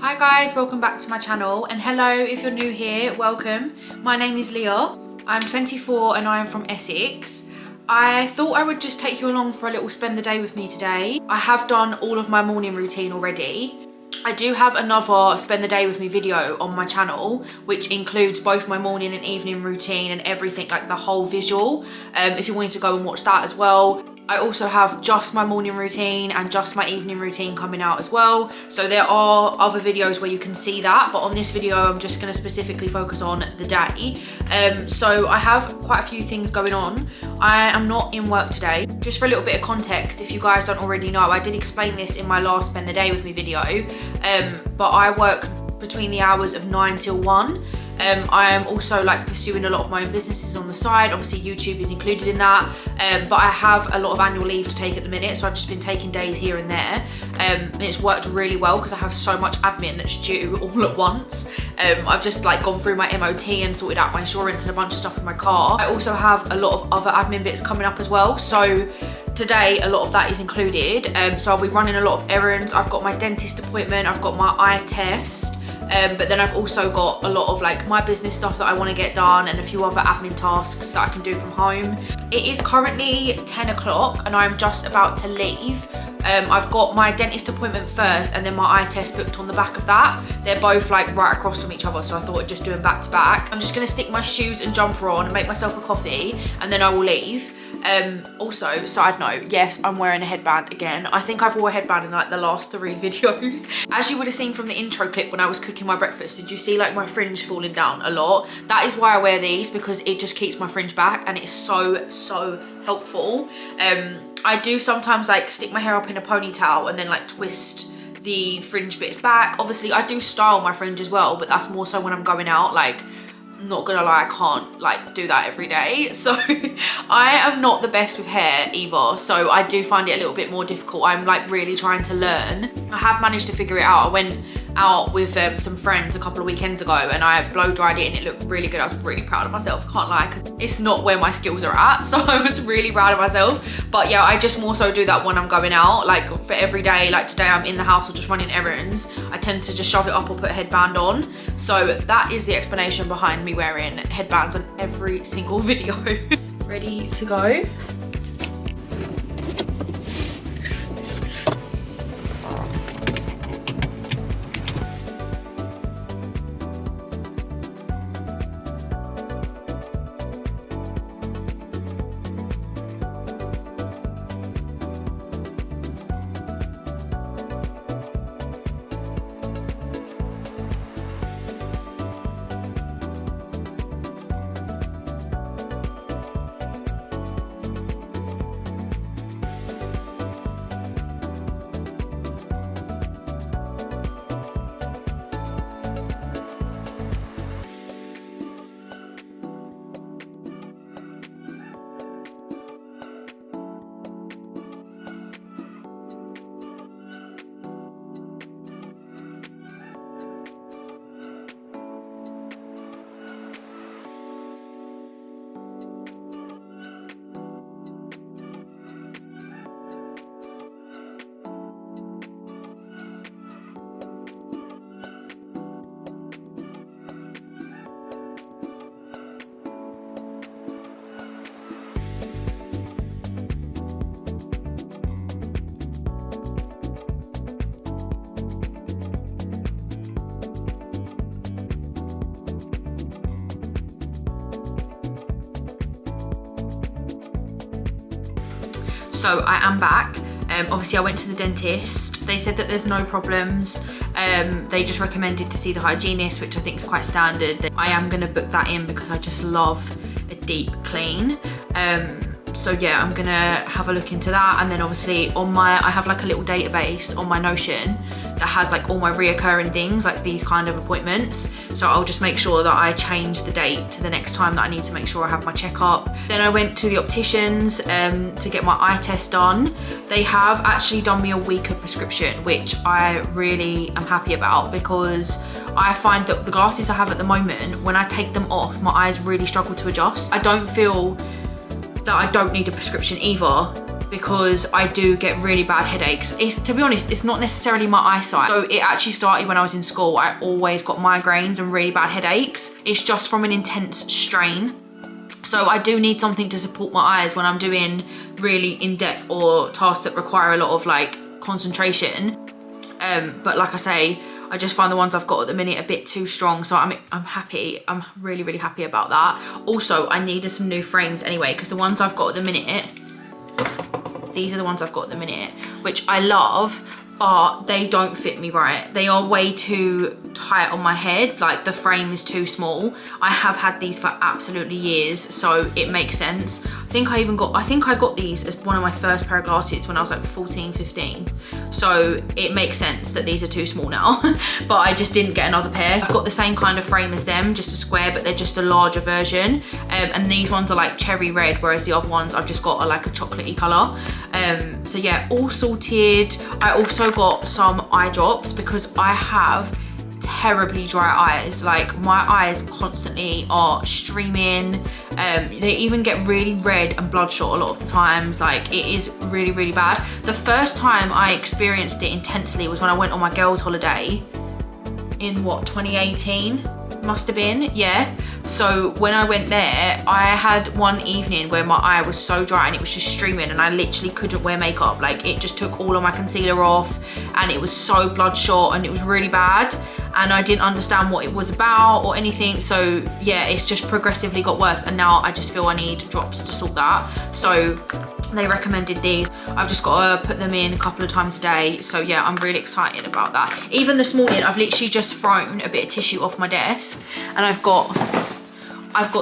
Hi guys, welcome back to my channel, and hello if you're new here, welcome. My name is Leah, I'm 24 and I am from Essex. I thought I would just take you along for a little spend the day with me today. I have done all of my morning routine already. I do have another spend the day with me video on my channel, which includes both my morning and evening routine and everything, like the whole visual, if you wanted to go and watch that as well. I also have just my morning routine and just my evening routine coming out as well. So there are other videos where you can see that, but on this video, I'm just gonna specifically focus on the day. So I have quite a few things going on. I am not in work today. Just for a little bit of context, if you guys don't already know, I did explain this in my last spend the day with me video, but I work between the hours of 9 till 1. I am also like pursuing a lot of my own businesses on the side. Obviously YouTube is included in that, but I have a lot of annual leave to take at the minute, so I've just been taking days here and there, and it's worked really well because I have so much admin that's due all at once. I've just like gone through my MOT and sorted out my insurance and a bunch of stuff in my car. I also have a lot of other admin bits coming up as well, so today a lot of that is included. So I'll be running a lot of errands. I've got my dentist appointment, I've got my eye test, but then I've also got a lot of like my business stuff that I want to get done and a few other admin tasks that I can do from home. It is currently 10 o'clock and I'm just about to leave. I've got my dentist appointment first and then my eye test booked on the back of that. They're both like right across from each other, so I thought I'd just do them back to back. I'm just gonna stick my shoes and jumper on and make myself a coffee and then I will leave. Also, side note, yes, I'm wearing a headband again. I think I've wore a headband in like the last 3 videos. As you would have seen from the intro clip when I was cooking my breakfast, did you see like my fringe falling down a lot? That is why I wear these, because it just keeps my fringe back and it's so helpful. I do sometimes like stick my hair up in a ponytail and then like twist the fringe bits back. Obviously I do style my fringe as well, but that's more so when I'm going out. Like, I'm not gonna lie, I can't like do that every day. So I am not the best with hair either. So I do find it a little bit more difficult. I'm like really trying to learn. I have managed to figure it out. I went out with some friends a couple of weekends ago and I blow dried it and it looked really good. I was really proud of myself, can't lie, because it's not where my skills are at. So I was really proud of myself. But yeah, I just more so do that when I'm going out. Like for every day, like today I'm in the house or just running errands, I tend to just shove it up or put a headband on. So that is the explanation behind me wearing headbands on every single video. Ready to go? So I am back. Obviously I went to the dentist. They said that there's no problems. They just recommended to see the hygienist, which I think is quite standard. I am gonna book that in because I just love a deep clean. So yeah, I'm gonna have a look into that. And then obviously I have like a little database on my Notion that has like all my reoccurring things, like these kind of appointments. So I'll just make sure that I change the date to the next time that I need to make sure I have my checkup. Then I went to the opticians to get my eye test done. They have actually done me a weaker prescription, which I really am happy about, because I find that the glasses I have at the moment, when I take them off, my eyes really struggle to adjust. I don't feel that I don't need a prescription either, because I do get really bad headaches. To be honest, it's not necessarily my eyesight. So it actually started when I was in school. I always got migraines and really bad headaches. It's just from an intense strain. So I do need something to support my eyes when I'm doing really in-depth or tasks that require a lot of like concentration. But like I say, I just find the ones I've got at the minute a bit too strong. So I'm happy. I'm really, really happy about that. Also, I needed some new frames anyway, because the ones I've got at the minute, these are the ones I've got at the minute, which I love, but they don't fit me right. They are way too tight on my head. Like the frame is too small. I have had these for absolutely years, so it makes sense. I think I got these as one of my first pair of glasses when I was like 14, 15. So it makes sense that these are too small now, but I just didn't get another pair. I've got the same kind of frame as them, just a square, but they're just a larger version. And these ones are like cherry red, whereas the other ones I've just got are like a chocolatey color. So yeah, all sorted. I also got some eye drops because I have terribly dry eyes. Like my eyes constantly are streaming. They even get really red and bloodshot a lot of the times. Like it is really, really bad. The first time I experienced it intensely was when I went on my girls' holiday in what, 2018 must have been, yeah. So when I went there, I had one evening where my eye was so dry and it was just streaming and I literally couldn't wear makeup. Like it just took all of my concealer off and it was so bloodshot and it was really bad. And I didn't understand what it was about or anything. So yeah, it's just progressively got worse. And now I just feel I need drops to sort that. So they recommended these. I've just got to put them in a couple of times a day. So yeah, I'm really excited about that. Even this morning, I've literally just thrown a bit of tissue off my desk and I've got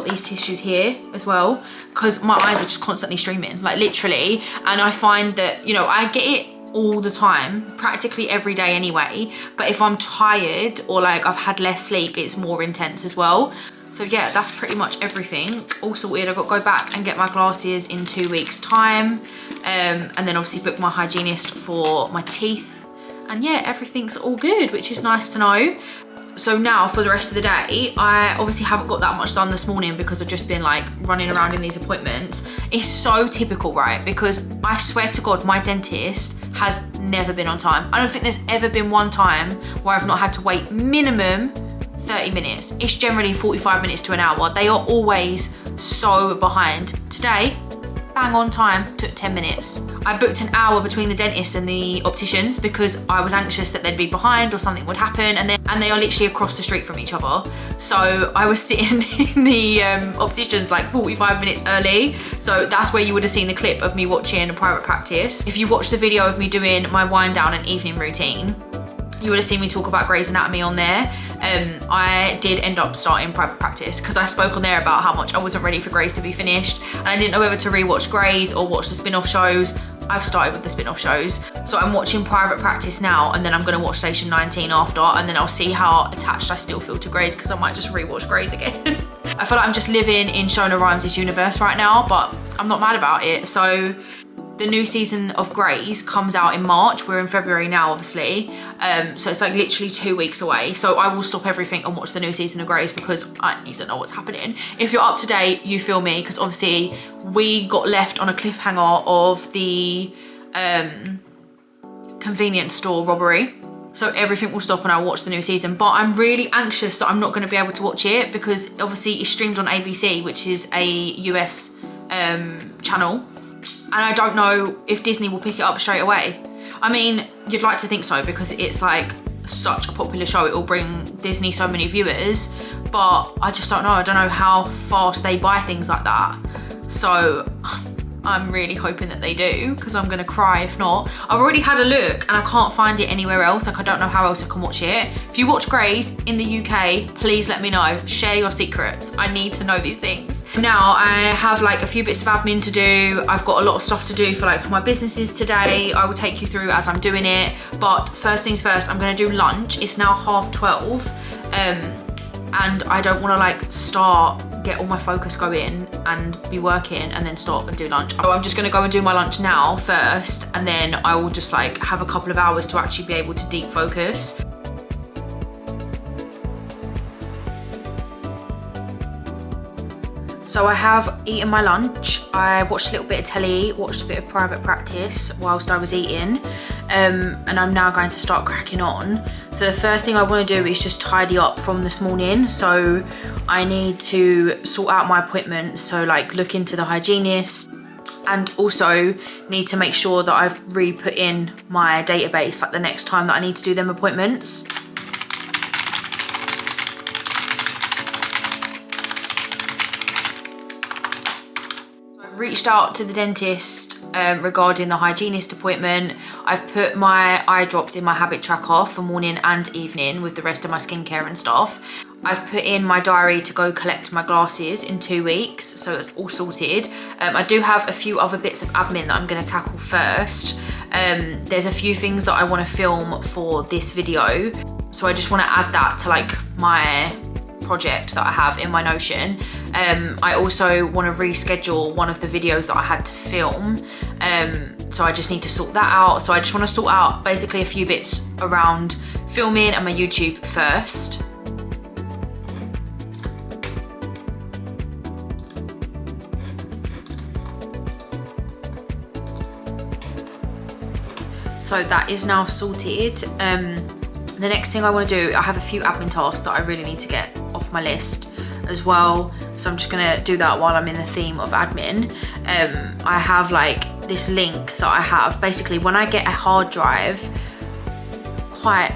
these tissues here as well because my eyes are just constantly streaming, like literally. And I find that, you know, I get it all the time, practically every day anyway, but if I'm tired or like I've had less sleep, it's more intense as well. So yeah, that's pretty much everything all sorted. I've got to go back and get my glasses in 2 weeks time, and then obviously book my hygienist for my teeth, and yeah, everything's all good, which is nice to know. So now for the rest of the day, I obviously haven't got that much done this morning because I've just been like running around in these appointments. It's so typical, right? Because I swear to God, my dentist has never been on time. I don't think there's ever been one time where I've not had to wait minimum 30 minutes. It's generally 45 minutes to an hour. They are always so behind. Today, bang on time, took 10 minutes. I booked an hour between the dentist and the opticians because I was anxious that they'd be behind or something would happen, and they are literally across the street from each other. So I was sitting in the opticians like 45 minutes early. So that's where you would have seen the clip of me watching a private practice. If you watch the video of me doing my wind down and evening routine, you would have seen me talk about Grey's Anatomy on there. I did end up starting private practice because I spoke on there about how much I wasn't ready for Grey's to be finished and I didn't know whether to rewatch Grey's or watch the spin-off shows. I've started with the spin-off shows. So I'm watching private practice now and then I'm going to watch Station 19 after, and then I'll see how attached I still feel to Grey's because I might just rewatch Grey's again. I feel like I'm just living in Shona Rhimes' universe right now, but I'm not mad about it. So the new season of Grey's comes out in March. We're in February now, obviously. So it's like literally 2 weeks away. So I will stop everything and watch the new season of Grey's because I need to know what's happening. If you're up to date, you feel me, because obviously we got left on a cliffhanger of the convenience store robbery. So everything will stop and I'll watch the new season. But I'm really anxious that I'm not going to be able to watch it because obviously it's streamed on ABC, which is a US channel. And I don't know if Disney will pick it up straight away. I mean, you'd like to think so because it's like such a popular show. It will bring Disney so many viewers, but I just don't know. I don't know how fast they buy things like that. So I'm really hoping that they do because I'm gonna cry if not. I've already had a look and I can't find it anywhere else. Like I don't know how else I can watch it. If you watch Grey's in the UK, please let me know. Share your secrets. I need to know these things. Now I have like a few bits of admin to do. I've got a lot of stuff to do for like my businesses today. I will take you through as I'm doing it. But first things first, I'm gonna do lunch. It's now 12:30. And I don't want to like get all my focus going and be working and then stop and do lunch. So I'm just going to go and do my lunch now first, and then I will just like have a couple of hours to actually be able to deep focus. So I have eaten my lunch. I watched a little bit of telly, watched a bit of private practice whilst I was eating, and I'm now going to start cracking on. So the first thing I want to do is just tidy up from this morning. So I need to sort out my appointments, so like look into the hygienist, and also need to make sure that I've re-put in my database like the next time that I need to do them appointments. Reached out to the dentist regarding the hygienist appointment. I've put my eye drops in my habit tracker for morning and evening with the rest of my skincare and stuff. I've put in my diary to go collect my glasses in 2 weeks, so it's all sorted. I do have a few other bits of admin that I'm going to tackle first. There's a few things that I want to film for this video, so I just want to add that to like my project that I have in my Notion. I also want to reschedule one of the videos that I had to film, so I just need to sort that out. So I just want to sort out basically a few bits around filming and my YouTube first. So that is now sorted. The next thing I want to do, I have a few admin tasks that I really need to get off my list as well. So I'm just gonna do that while I'm in the theme of admin. I have like this link that I have. Basically, when I get a hard drive, quite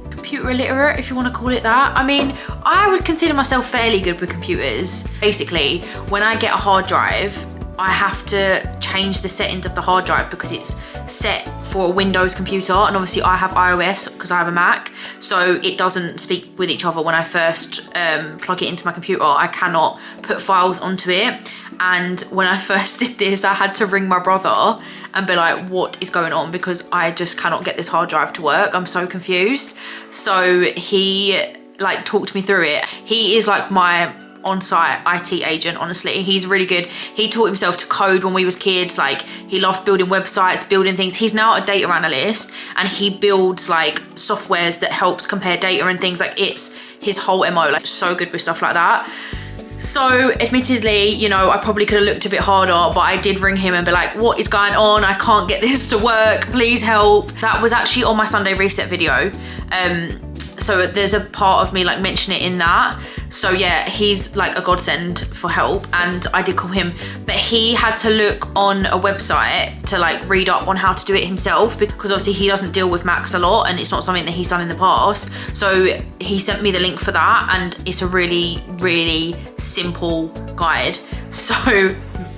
computer illiterate, if you want to call it that. I mean, I would consider myself fairly good with computers. Basically, when I get a hard drive, I have to change the settings of the hard drive because it's set for a Windows computer, and obviously I have iOS because I have a Mac, so it doesn't speak with each other when I first plug it into my computer. I cannot put files onto it, and when I first did this, I had to ring my brother and be like, what is going on, because I just cannot get this hard drive to work. I'm so confused. So he like talked me through it. He is like my on-site IT agent, honestly. He's really good. He taught himself to code when we was kids. Like, he loved building websites, building things. He's now a data analyst, and he builds like softwares that helps compare data and things. Like, it's his whole MO, like so good with stuff like that. So admittedly, you know, I probably could have looked a bit harder, but I did ring him and be like, what is going on? I can't get this to work, please help. That was actually on my Sunday reset video. So there's a part of me like mention it in that. So yeah, he's like a godsend for help, and I did call him, but he had to look on a website to like read up on how to do it himself, because obviously he doesn't deal with Macs a lot and it's not something that he's done in the past. So he sent me the link for that, and it's a really, really simple guide. So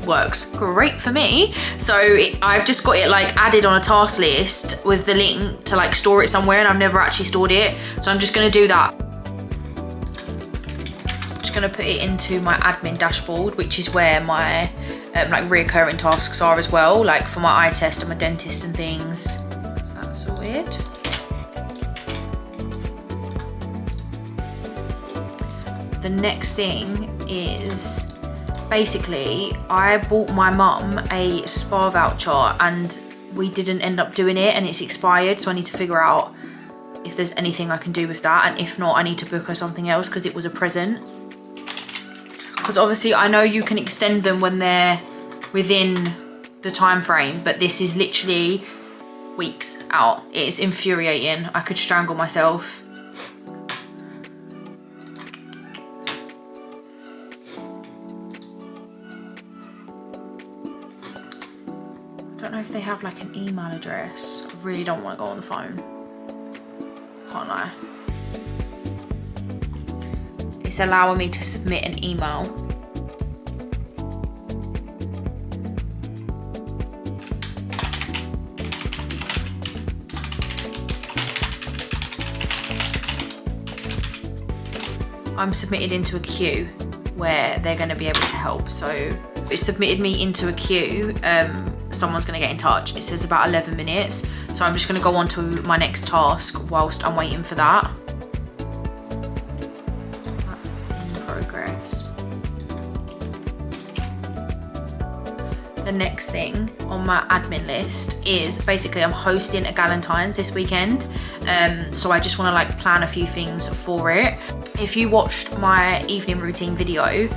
works great for me. So I've just got it like added on a task list with the link to like store it somewhere, and I've never actually stored it. So I'm just gonna do that. Just gonna put it into my admin dashboard, which is where my like reoccurring tasks are as well, like for my eye test and my dentist and things. So that's sorted. The next thing is, basically, I bought my mum a spa voucher and we didn't end up doing it, and it's expired, so I need to figure out if there's anything I can do with that, and if not, I need to book her something else because it was a present. Because obviously I know you can extend them when they're within the time frame, but this is literally weeks out. It's infuriating. I could strangle myself. I don't know if they have like an email address. I really don't want to go on the phone. Can't lie. It's allowing me to submit an email. I'm submitted into a queue where they're going to be able to help. So it submitted me into a queue. Someone's going to get in touch. It says about 11 minutes. So I'm just going to go on to my next task whilst I'm waiting for that. That's in progress. The next thing on my admin list is basically I'm hosting a Galentine's this weekend. So I just want to like plan a few things for it. if you watched my evening routine video,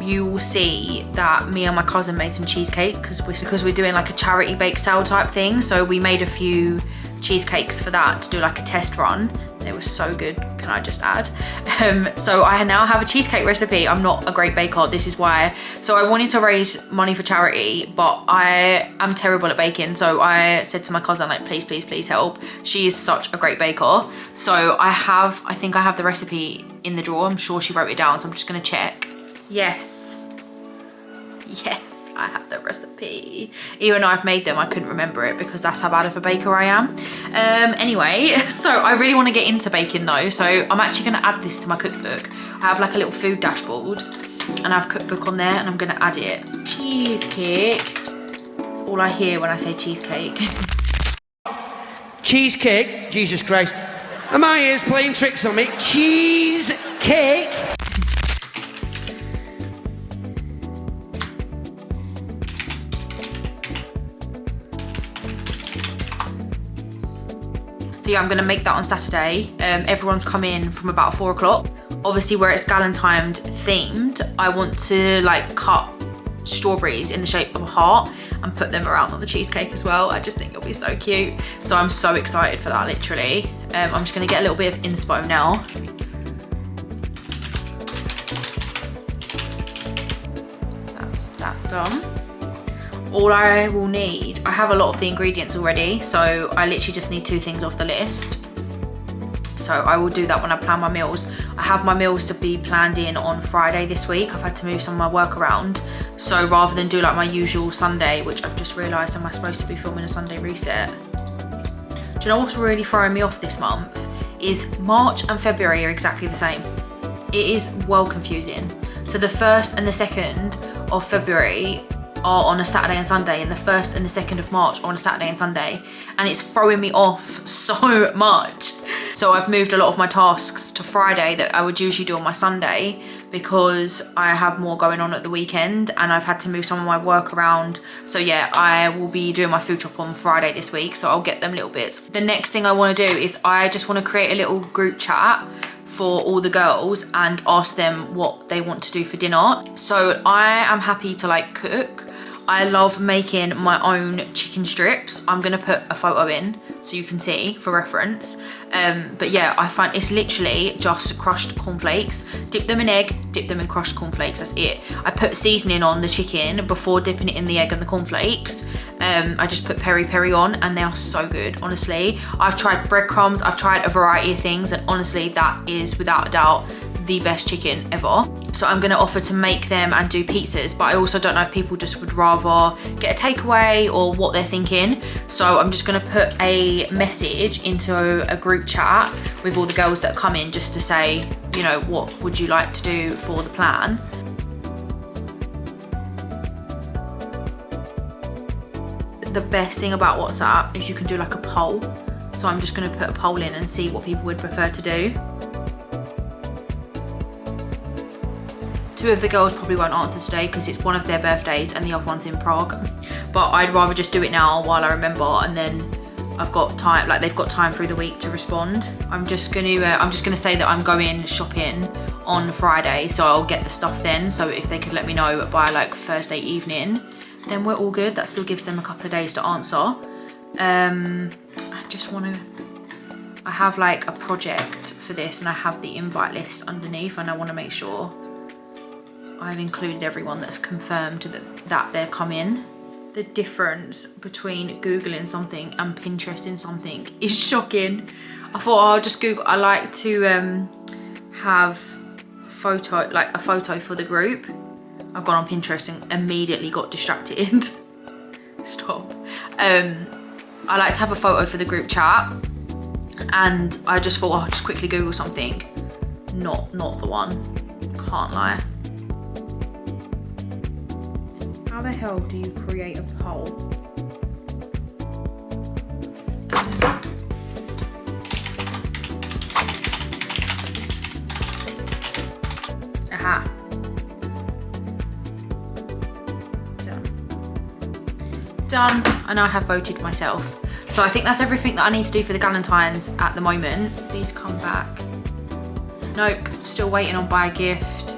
you will see that me and my cousin made some cheesecake because we're doing like a charity bake sale type thing. So we made a few cheesecakes for that to do like a test run. They were so good, can I just add? So I now have a cheesecake recipe. I'm not a great baker, this is why. So I wanted to raise money for charity, but I am terrible at baking. So I said to my cousin, like, please, please, please help. She is such a great baker. So I think I have the recipe in the drawer. I'm sure she wrote it down, so I'm just gonna check. Yes, I have the recipe. Even though I've made them, I couldn't remember it because that's how bad of a baker I am. Anyway, so I really want to get into baking though. So I'm actually going to add this to my cookbook. I have like a little food dashboard and I have a cookbook on there and I'm going to add it. Cheesecake. That's all I hear when I say cheesecake. Cheesecake? Jesus Christ. Are my ears playing tricks on me? Cheesecake? So yeah, I'm gonna make that on Saturday. Everyone's come in from about 4 o'clock. Obviously where it's Galentimed themed, I want to like cut strawberries in the shape of a heart and put them around on the cheesecake as well. I just think it'll be so cute. So I'm so excited for that, literally. I'm just gonna get a little bit of inspo now. That's that done. All I will need, I have a lot of the ingredients already, so I literally just need 2 things off the list. So I will do that when I plan my meals. I have my meals to be planned in on Friday this week. I've had to move some of my work around. So rather than do like my usual Sunday, which I've just realised, am I supposed to be filming a Sunday reset? Do you know what's really throwing me off this month? Is March and February are exactly the same. It is well confusing. So the 1st and the 2nd of February are on a Saturday and Sunday, and the 1st and the 2nd of March are on a Saturday and Sunday, and it's throwing me off so much. So I've moved a lot of my tasks to Friday that I would usually do on my Sunday because I have more going on at the weekend and I've had to move some of my work around. So yeah, I will be doing my food shop on Friday this week, so I'll get them little bits. The next thing I want to do is I just want to create a little group chat for all the girls and ask them what they want to do for dinner. So I am happy to like cook. I love making my own chicken strips. I'm gonna put a photo in so you can see for reference. But yeah, I find it's literally just crushed cornflakes. Dip them in egg, dip them in crushed cornflakes, that's it. I put seasoning on the chicken before dipping it in the egg and the cornflakes. I just put peri peri on and they are so good, honestly. I've tried breadcrumbs, I've tried a variety of things, and honestly that is without a doubt the best chicken ever. So I'm gonna offer to make them and do pizzas, but I also don't know if people just would rather get a takeaway or what they're thinking. So I'm just gonna put a message into a group chat with all the girls that come in just to say, you know, what would you like to do for the plan? The best thing about WhatsApp is you can do like a poll. So I'm just gonna put a poll in and see what people would prefer to do. 2 of the girls probably won't answer today because it's one of their birthdays and the other one's in Prague. But I'd rather just do it now while I remember, and then I've got time, like they've got time through the week to respond. I'm just gonna say that I'm going shopping on Friday, so I'll get the stuff then. So if they could let me know by like Thursday evening, then we're all good. That still gives them a couple of days to answer. I have like a project for this and I have the invite list underneath, and I want to make sure I've included everyone that's confirmed that they're coming. The difference between Googling something and Pinteresting something is shocking. I thought I'll just Google. I like to have a photo for the group. I've gone on Pinterest and immediately got distracted. Stop. I like to have a photo for the group chat, and I just thought I'll just quickly Google something. Not the one. Can't lie. How the hell do you create a poll? Aha. Done. And I have voted myself. So I think that's everything that I need to do for the Galentine's at the moment. These come back. Nope, still waiting on buy a gift.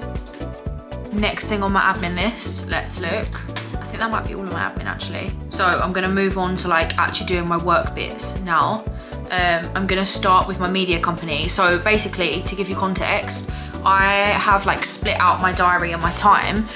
Next thing on my admin list, let's look. I think that might be all of my admin actually. So I'm gonna move on to like actually doing my work bits now. I'm gonna start with my media company. So basically, to give you context, I have like split out my diary and my time.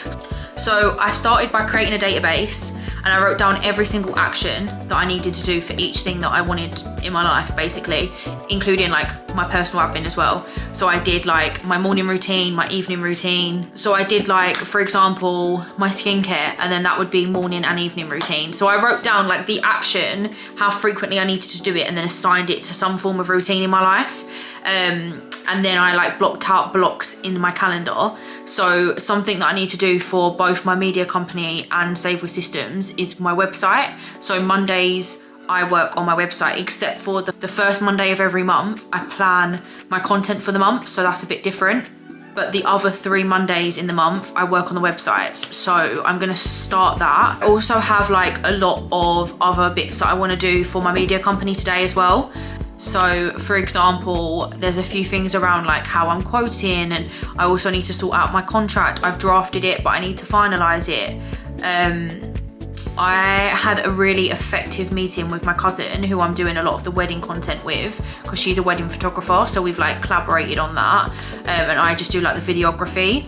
So I started by creating a database and I wrote down every single action that I needed to do for each thing that I wanted in my life, basically, including like my personal admin as well. So I did like my morning routine, my evening routine. So I did like, for example, my skincare, and then that would be morning and evening routine. So I wrote down like the action, how frequently I needed to do it, and then assigned it to some form of routine in my life. And then I like blocked out blocks in my calendar. So something that I need to do for both my media company and Save With Systems is my website. So Mondays I work on my website, except for the first Monday of every month, I plan my content for the month. So that's a bit different. But the other 3 Mondays in the month, I work on the website. So I'm gonna start that. I also have like a lot of other bits that I wanna do for my media company today as well. So for example, there's a few things around like how I'm quoting, and I also need to sort out my contract. I've drafted it, but I need to finalize it. I had a really effective meeting with my cousin, who I'm doing a lot of the wedding content with, because she's a wedding photographer. So we've like collaborated on that, and I just do like the videography.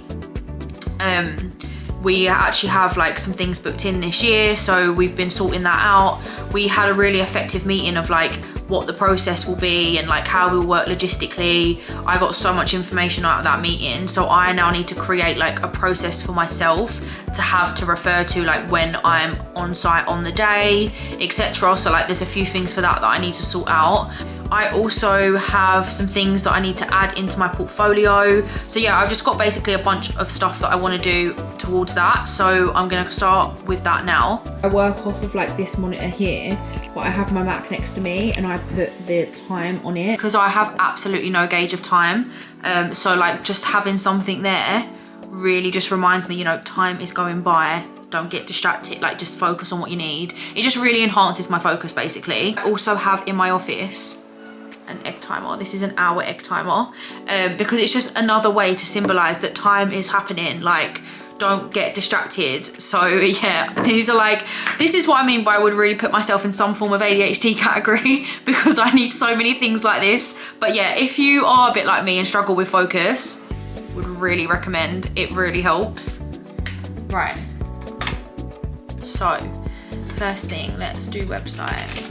We actually have like some things booked in this year, so we've been sorting that out. We had a really effective meeting of like what the process will be and like how we'll work logistically. I got so much information out of that meeting, so I now need to create like a process for myself to have to refer to like when I'm on site on the day, etc. So like there's a few things for that I need to sort out. I also have some things that I need to add into my portfolio. So yeah, I've just got basically a bunch of stuff that I want to do towards that. So I'm going to start with that now. I work off of like this monitor here, but I have my Mac next to me and I put the time on it because I have absolutely no gauge of time. So like just having something there really just reminds me, you know, time is going by. Don't get distracted, like just focus on what you need. It just really enhances my focus basically. I also have in my office an egg timer. This is an hour egg timer, because it's just another way to symbolize that time is happening. Like, don't get distracted. So yeah, these are like, this is what I mean by I would really put myself in some form of ADHD category because I need so many things like this. But yeah, if you are a bit like me and struggle with focus, would really recommend. It really helps. Right, so first thing, let's do website.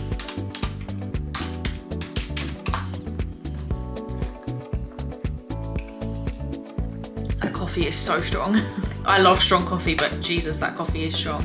That coffee is so strong. I love strong coffee, but Jesus, that coffee is strong.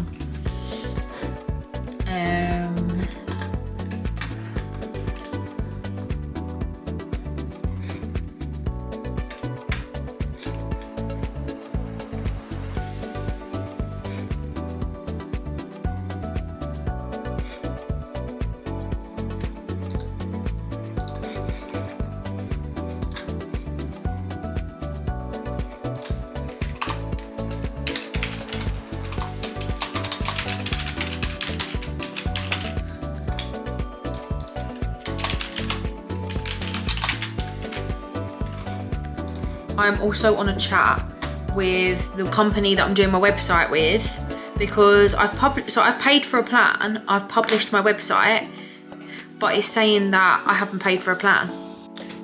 I'm also on a chat with the company that I'm doing my website with, because I've paid for a plan, I've published my website, but it's saying that I haven't paid for a plan.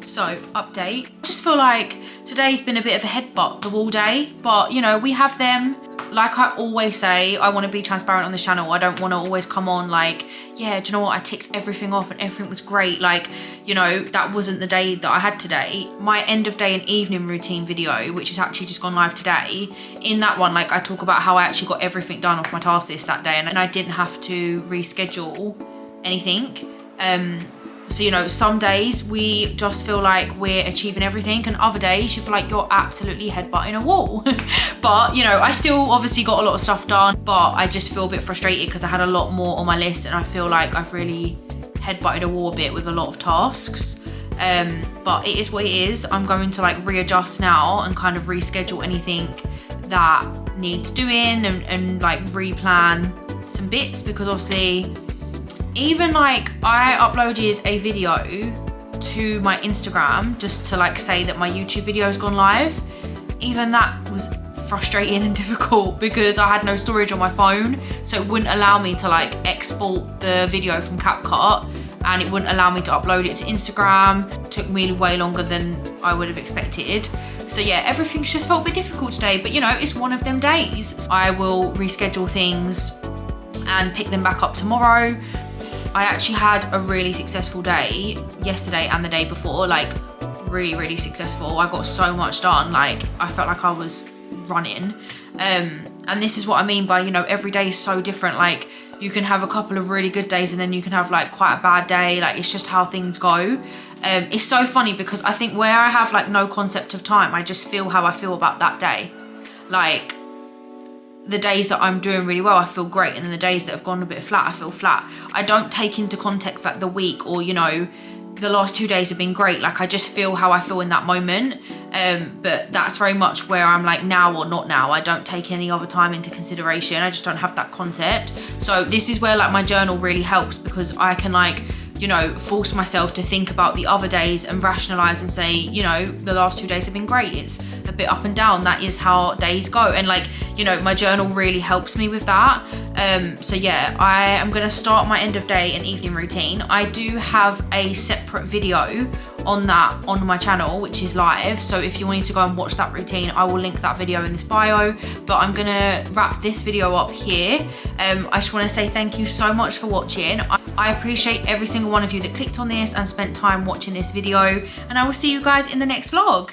So update, just feel like today's been a bit of a headbutt the wall day, but you know, we have them. Like I always say, I want to be transparent on this channel. I don't want to always come on like, yeah, do you know what, I ticked everything off and everything was great. Like, you know, that wasn't the day that I had today. My end of day and evening routine video, which has actually just gone live today, in that one, like I talk about how I actually got everything done off my task list that day, and I didn't have to reschedule anything. So, you know, some days we just feel like we're achieving everything, and other days you feel like you're absolutely headbutting a wall. But, you know, I still obviously got a lot of stuff done, but I just feel a bit frustrated because I had a lot more on my list and I feel like I've really headbutted a wall a bit with a lot of tasks. But it is what it is. I'm going to like readjust now and kind of reschedule anything that needs doing and like replan some bits, because obviously, even like I uploaded a video to my Instagram just to like say that my YouTube video has gone live. Even that was frustrating and difficult because I had no storage on my phone, so it wouldn't allow me to like export the video from CapCut, and it wouldn't allow me to upload it to Instagram. It took me way longer than I would have expected. So yeah, everything's just felt a bit difficult today, but you know, it's one of them days. I will reschedule things and pick them back up tomorrow. I actually had a really successful day yesterday and the day before, like really successful. I got so much done, like I felt like I was running. And this is what I mean by, you know, every day is so different. Like you can have a couple of really good days and then you can have like quite a bad day. Like it's just how things go. It's so funny because I think where I have like no concept of time, I just feel how I feel about that day. Like the days that I'm doing really well, I feel great, and then the days that have gone a bit flat, I feel flat. I don't take into context like the week or, you know, the last 2 days have been great. Like I just feel how I feel in that moment. But that's very much where I'm like now or not now. I don't take any other time into consideration. I just don't have that concept. So this is where like my journal really helps, because I can like, you know, force myself to think about the other days and rationalize and say, you know, the last 2 days have been great. It's a bit up and down. That is how days go. And like, you know, my journal really helps me with that. So yeah, I am gonna start my end of day and evening routine. I do have a separate video on that on my channel, which is live. So if you wanted to go and watch that routine, I will link that video in this bio. But I'm gonna wrap this video up here. I just wanna say thank you so much for watching. I appreciate every single one of you that clicked on this and spent time watching this video, and I will see you guys in the next vlog.